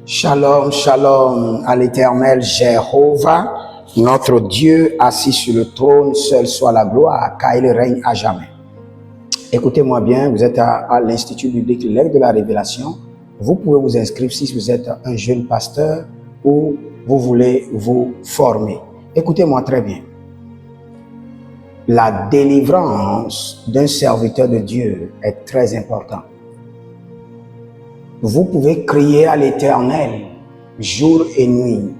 Shalom, shalom à l'Éternel Jéhovah, notre Dieu assis sur le trône, seul soit la gloire, car il règne à jamais. Écoutez-moi bien, vous êtes à l'Institut biblique L'Aigle de la Révélation. Vous pouvez vous inscrire si vous êtes un jeune pasteur ou vous voulez vous former. Écoutez-moi très bien. La délivrance d'un serviteur de Dieu est très importante. Vous pouvez crier à l'Éternel jour et nuit,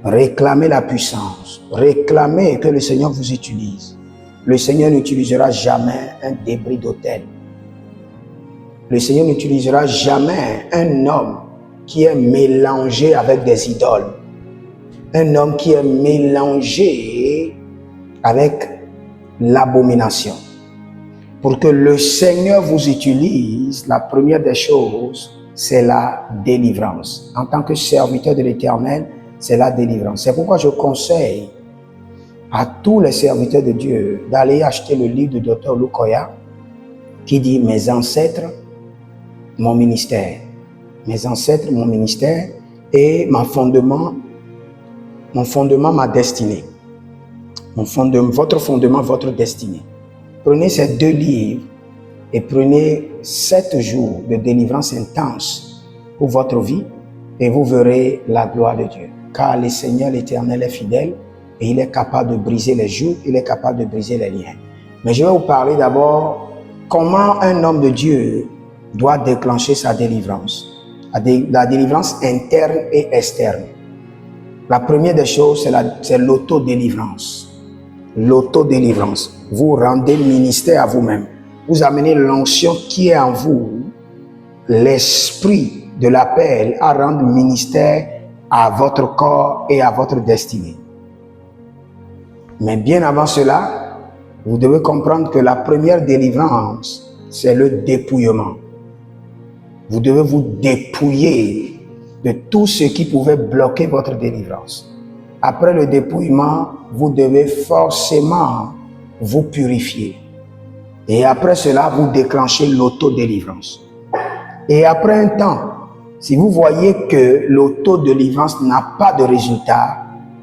réclamer la puissance, réclamer que le Seigneur vous utilise. Le Seigneur n'utilisera jamais un débris d'autel. Le Seigneur n'utilisera jamais un homme qui est mélangé avec des idoles. Un homme qui est mélangé avec l'abomination. Pour que le Seigneur vous utilise, la première des choses, c'est la délivrance. En tant que serviteur de l'Éternel, c'est la délivrance. C'est pourquoi je conseille à tous les serviteurs de Dieu d'aller acheter le livre du Dr. Lukoya qui dit « Mes ancêtres, mon ministère ». Mes ancêtres, mon ministère et mon fondement, ma destinée. Votre fondement, votre destinée. Prenez ces deux livres et prenez 7 jours de délivrance intense pour votre vie et vous verrez la gloire de Dieu. Car le Seigneur, l'Éternel est fidèle et il est capable de briser les jougs, il est capable de briser les liens. Mais je vais vous parler d'abord comment un homme de Dieu doit déclencher sa délivrance. La délivrance interne et externe. La première des choses, c'est l'autodélivrance. L'autodélivrance. Vous rendez ministère à vous-même. Vous amenez l'onction qui est en vous, l'esprit de l'appel à rendre ministère à votre corps et à votre destinée. Mais bien avant cela, vous devez comprendre que la première délivrance, c'est le dépouillement. Vous devez vous dépouiller de tout ce qui pouvait bloquer votre délivrance. Après le dépouillement, vous devez forcément vous purifier. Et après cela, vous déclenchez l'autodélivrance. Et après un temps, si vous voyez que l'autodélivrance n'a pas de résultat,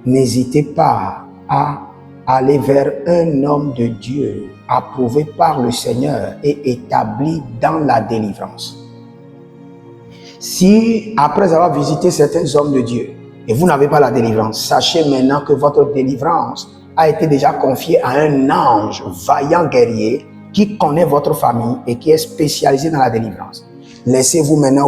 n'hésitez pas à aller vers un homme de Dieu approuvé par le Seigneur et établi dans la délivrance. Si après avoir visité certains hommes de Dieu et vous n'avez pas la délivrance, sachez maintenant que votre délivrance a été déjà confiée à un ange vaillant guerrier qui connaît votre famille et qui est spécialisé dans la délivrance. Laissez-vous maintenant